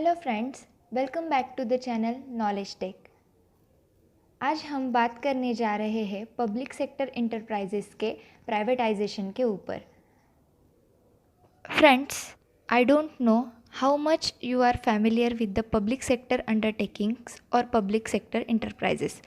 Hello friends, welcome back to the channel knowledge tech. आज हम बात करने जा रहे हैं पब्लिक सेक्टर इंटरप्राइजेस के प्राइवेटाइजेशन के ऊपर। Friends, I don't know how much you are familiar with the public sector undertakings और पब्लिक सेक्टर इंटरप्राइजेस।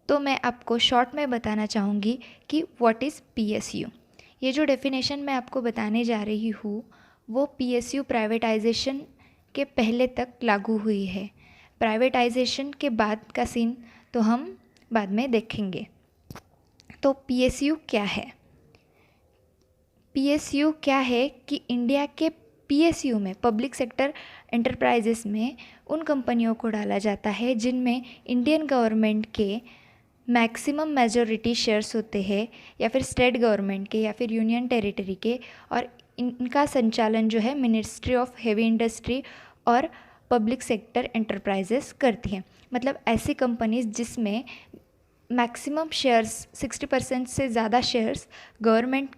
तो मैं आपको शॉर्ट में बताना चाहूँगी कि व्हाट इज़ पीएसयू। ये जो डेफिनेशन मैं आपको बताने जा रही हूँ वो पीएसयू प्राइवेटाइजेशन के पहले तक लागू हुई है। प्राइवेटाइजेशन के बाद का सीन तो हम बाद में देखेंगे। तो पीएसयू क्या है? पीएसयू क्या है कि इंडिया के पीएसयू में, पब्लिक सेक्टर एंटरप्राइजेस में, उन कंपनियों को डाला जाता है जिनमें इंडियन गवर्नमेंट के मैक्सिमम मेजॉरिटी शेयर्स होते हैं, या फिर स्टेट गवर्नमेंट के, या फिर यूनियन टेरिटरी के, और इनका संचालन जो है मिनिस्ट्री ऑफ हेवी इंडस्ट्री और पब्लिक सेक्टर एंटरप्राइजेस करती हैं। मतलब ऐसी कंपनीज जिसमें मैक्सिमम शेयर्स 60% से ज़्यादा शेयर्स गवर्नमेंट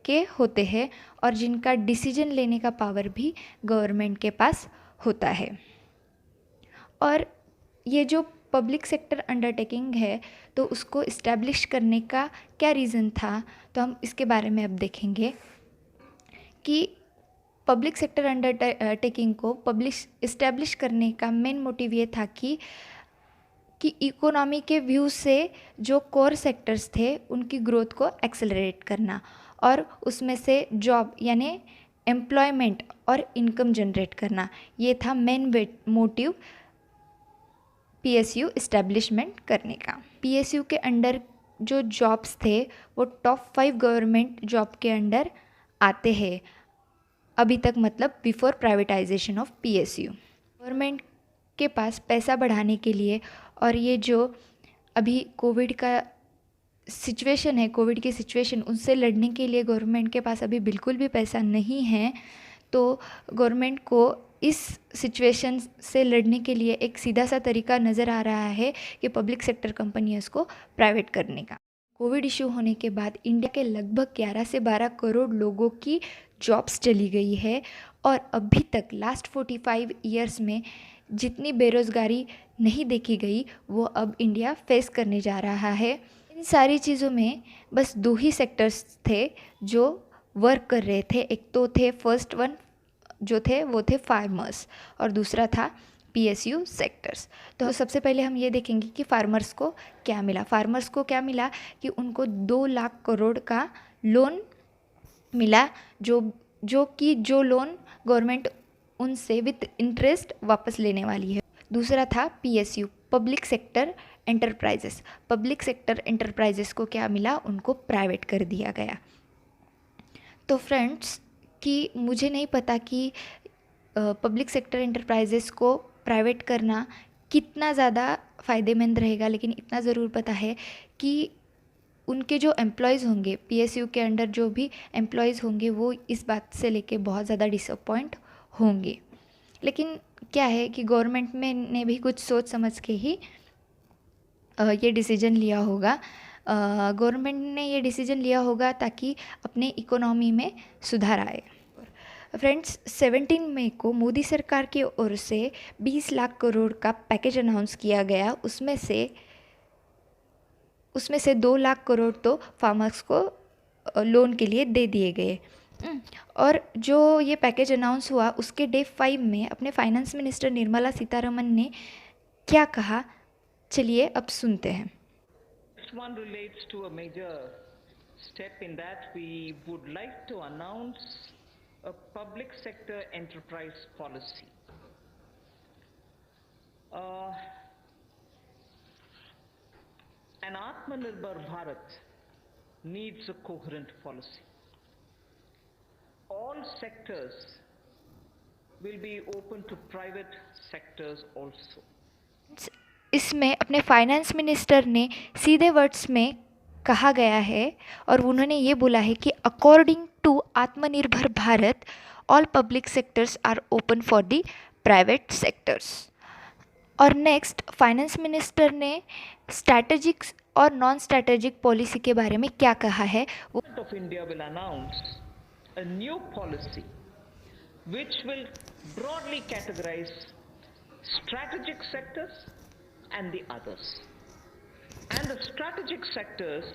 के होते हैं और जिनका डिसीजन लेने का पावर भी गवर्नमेंट के पास होता है। और ये जो पब्लिक सेक्टर अंडरटेकिंग है तो उसको इस्टेब्लिश करने का क्या रीज़न था, तो हम इसके बारे में अब देखेंगे कि पब्लिक सेक्टर अंडरटेकिंग को पब्लिश इस्टेब्लिश करने का मेन मोटिव ये था कि इकोनॉमी के व्यू से जो कोर सेक्टर्स थे उनकी ग्रोथ को एक्सेलरेट करना और उसमें से जॉब यानी एम्प्लॉयमेंट और इनकम जनरेट करना, ये था मेन मोटिव पीएसयू इस्टेब्लिशमेंट करने का। पीएसयू के अंडर जो जॉब्स थे वो टॉप 5 गवर्नमेंट जॉब के अंडर आते हैं अभी तक, मतलब before privatisation of PSU. Government के पास पैसा बढ़ाने के लिए और ये जो अभी कोविड का सिचुएशन है, कोविड की सिचुएशन, उससे लड़ने के लिए गवर्नमेंट के पास अभी बिल्कुल भी पैसा नहीं है। तो गवर्नमेंट को इस सिचुएशन से लड़ने के लिए एक सीधा सा तरीका नज़र आ रहा है कि पब्लिक सेक्टर कंपनियों को प्राइवेट करने का। कोविड इशू होने के बाद इंडिया के लगभग 11 से 12 करोड़ लोगों की जॉब्स चली गई है और अभी तक लास्ट 45 ईयर्स में जितनी बेरोज़गारी नहीं देखी गई वो अब इंडिया फेस करने जा रहा है। इन सारी चीज़ों में बस 2 ही सेक्टर्स थे जो वर्क कर रहे थे। एक तो थे, फर्स्ट वन जो थे वो थे फार्मर्स और दूसरा था पीएसयू सेक्टर्स। तो सबसे पहले हम ये देखेंगे कि फार्मर्स को क्या मिला। फार्मर्स को क्या मिला कि उनको 2 लाख करोड़ का लोन मिला, जो लोन गवर्नमेंट उनसे विथ इंटरेस्ट वापस लेने वाली है। दूसरा था PSU, public sector enterprises. Public sector enterprises को क्या मिला, उनको प्राइवेट कर दिया गया। तो फ्रेंड्स, कि मुझे नहीं पता कि पब्लिक सेक्टर एंटरप्राइजेस को प्राइवेट करना कितना ज़्यादा फ़ायदेमंद रहेगा, लेकिन इतना ज़रूर पता है कि उनके जो एम्प्लॉयज़ होंगे, पीएसयू के अंडर जो भी एम्प्लॉयज़ होंगे, वो इस बात से लेके बहुत ज़्यादा डिसअपॉइंट होंगे। लेकिन क्या है कि गवर्नमेंट में ने भी कुछ सोच समझ के ही ये डिसीजन लिया होगा। गवर्नमेंट ने ये डिसीजन लिया होगा ताकि अपने इकोनॉमी में सुधार आए। फ्रेंड्स, 17 मई को मोदी सरकार की ओर से 20 लाख करोड़ का पैकेज अनाउंस किया गया। उसमें से 2 लाख करोड़ तो फार्मर्स को लोन के लिए दे दिए गए। और जो ये पैकेज अनाउंस हुआ उसके डे 5 में अपने फाइनेंस मिनिस्टर निर्मला सीतारमन ने क्या कहा, चलिए अब सुनते हैं। This one relates to a major step in that we would like to announce a public sector enterprise policy. An Atmanirbhar Bharat needs a coherent policy. All sectors will be open to private sectors also. इसमें अपने finance minister ने सीधे words में कहा गया है और उन्होंने ये बोला है कि according to Atmanirbhar Bharat all public sectors are open for the private sectors. और नेक्स्ट, फाइनेंस मिनिस्टर ने स्ट्रैटेजिक और नॉन स्ट्रैटेजिक पॉलिसी के बारे में क्या कहा है। Government of India will announce a new policy which will broadly categorize strategic sectors and the others. And the strategic sectors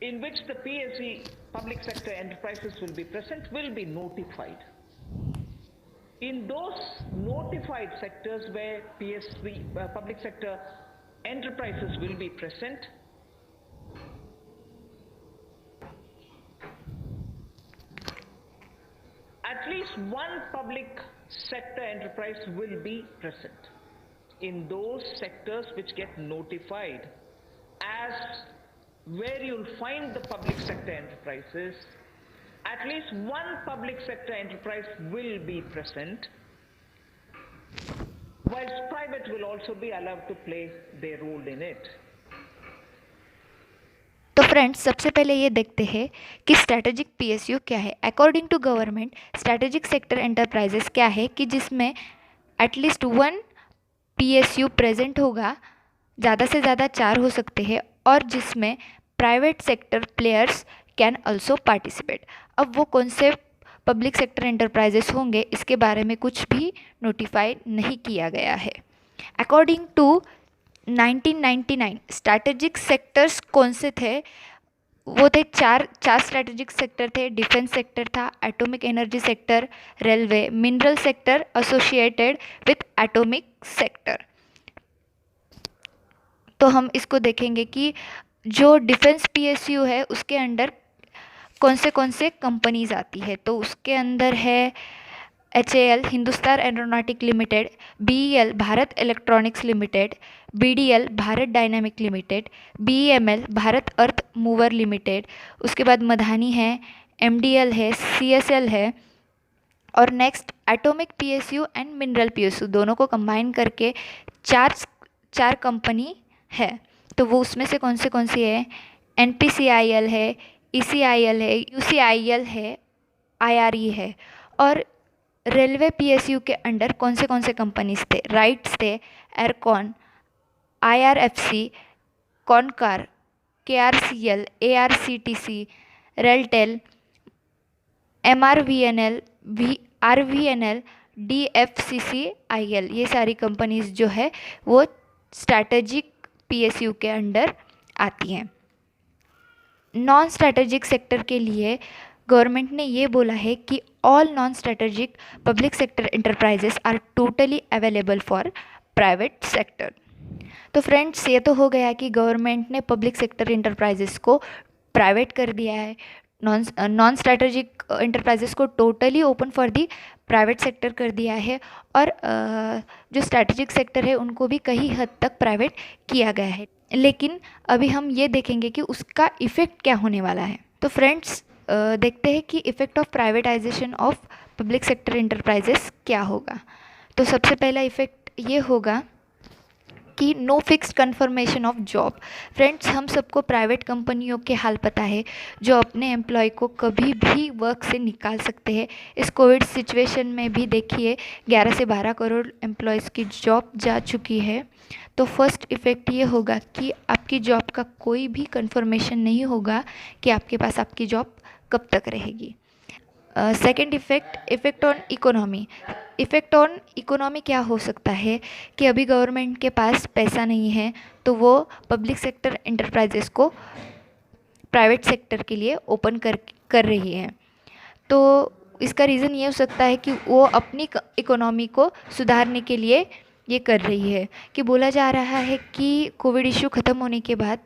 in which the PSE public sector enterprises will be present will be notified. In those notified sectors where PSE public sector enterprises will be present, at least one public sector enterprise will be present in those sectors which get notified as where you'll find the public sector enterprises. At least one public sector enterprise will be present, whilst private will also be allowed to play their role in it. तो friends, सबसे पहले ये देखते हैं कि strategic PSU क्या है। According to government, strategic sector enterprises क्या है कि जिसमें एटलीस्ट वन पीएसयू प्रेजेंट होगा, ज़्यादा से ज़्यादा 4 हो सकते हैं, और जिसमें private sector players can also participate. अब वो कौन से पब्लिक सेक्टर एंटरप्राइजेस होंगे, इसके बारे में कुछ भी नोटिफाई नहीं किया गया है। अकॉर्डिंग टू 1999 स्ट्रैटेजिक सेक्टर्स कौन से थे? वो थे चार स्ट्रैटेजिक सेक्टर थे। डिफेंस सेक्टर था, atomic energy sector, railway, mineral sector associated with atomic sector. तो हम इसको देखेंगे कि जो डिफेंस पीएसयू है उसके अंडर कौन से कंपनीज आती है। तो उसके अंदर है HAL Hindustan aeronautic limited, BEL Bharat electronics limited, BDL Bharat dynamic limited, BEML Bharat earth mover limited, उसके बाद मधानी है, MDL है, CSL है, और next atomic PSU and mineral PSU दोनों को कंबाइन करके चार कंपनी है। तो वो उसमें से कौन सी है? NPCIL है, ECIL है, UCIL है, IRE है। और रेलवे PSU के अंडर कौन से कंपनीज थे? राइट्स थे, aircon, IRFC, कॉनकार, KRCL, ARCTC, RailTel, MRVNL, RVNL, DFCCIL, ये सारी कंपनीज जो है वो स्ट्रैटेजिक PSU के अंडर आती हैं। नॉन स्ट्रैटेजिक सेक्टर के लिए गवर्नमेंट ने ये बोला है कि all non strategic public sector enterprises are totally available for private sector. तो फ्रेंड्स, ये तो हो गया कि गवर्नमेंट ने पब्लिक सेक्टर एंटरप्राइजेस को प्राइवेट कर दिया है, नॉन स्ट्रैटेजिक एंटरप्राइजेस को totally open for the private sector कर दिया है, और जो स्ट्रैटेजिक सेक्टर है उनको भी कई हद तक प्राइवेट किया गया है। लेकिन अभी हम ये देखेंगे कि उसका इफ़ेक्ट क्या होने वाला है। तो फ्रेंड्स, देखते हैं कि effect of privatisation of public sector enterprises क्या होगा। तो सबसे पहला इफ़ेक्ट ये होगा कि no fixed confirmation of job. Friends, हम सबको प्राइवेट कंपनियों के हाल पता है, जो अपने एम्प्लॉय को कभी भी वर्क से निकाल सकते हैं। इस कोविड सिचुएशन में भी देखिए 11 से 12 करोड़ एम्प्लॉयज़ की जॉब जा चुकी है। तो फर्स्ट इफ़ेक्ट ये होगा कि आपकी जॉब का कोई भी कन्फर्मेशन नहीं होगा कि आपके पास आपकी जॉब कब तक रहेगी। Second effect on economy. Effect on economy क्या हो सकता है कि अभी गवर्नमेंट के पास पैसा नहीं है, तो वो पब्लिक सेक्टर एंटरप्राइजेस को प्राइवेट सेक्टर के लिए ओपन कर रही है। तो इसका रीज़न ये हो सकता है कि वो अपनी इकोनॉमी को सुधारने के लिए ये कर रही है। कि बोला जा रहा है कि कोविड इशू ख़त्म होने के बाद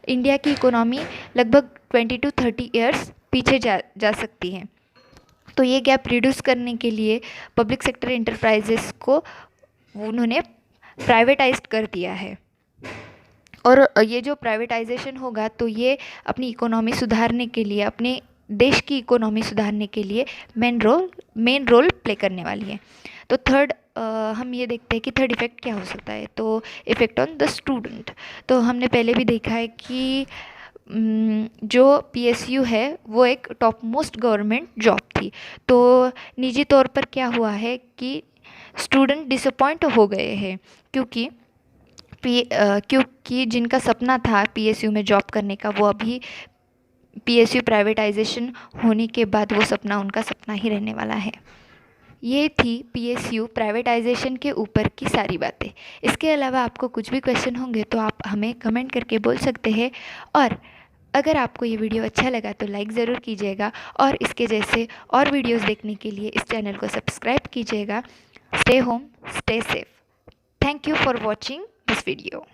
इंडिया की इकोनॉमी लगभग 20 to 30 ईयर्स पीछे जा सकती है। तो ये गैप रिड्यूस करने के लिए पब्लिक सेक्टर एंटरप्राइजेस को उन्होंने प्राइवेटाइज्ड कर दिया है। और ये जो प्राइवेटाइजेशन होगा तो ये अपनी इकोनॉमी सुधारने के लिए, अपने देश की इकोनॉमी सुधारने के लिए मेन रोल प्ले करने वाली है। तो थर्ड हम ये देखते हैं कि थर्ड इफ़ेक्ट क्या हो सकता है। तो इफ़ेक्ट ऑन द स्टूडेंट। तो हमने पहले भी देखा है कि जो PSU है वो एक टॉप मोस्ट गवर्नमेंट जॉब थी। तो निजी तौर पर क्या हुआ है कि स्टूडेंट डिसअपॉइंट हो गए हैं, क्योंकि जिनका सपना था PSU में जॉब करने का वो अभी PSU प्राइवेटाइजेशन होने के बाद वो सपना उनका सपना ही रहने वाला है। ये थी PSU प्राइवेटाइजेशन के ऊपर की सारी बातें। इसके अलावा आपको कुछ भी क्वेश्चन होंगे तो आप हमें कमेंट करके बोल सकते हैं, और अगर आपको ये वीडियो अच्छा लगा तो लाइक ज़रूर कीजिएगा, और इसके जैसे और वीडियोस देखने के लिए इस चैनल को सब्सक्राइब कीजिएगा। Stay home, stay safe. Thank you for watching this video.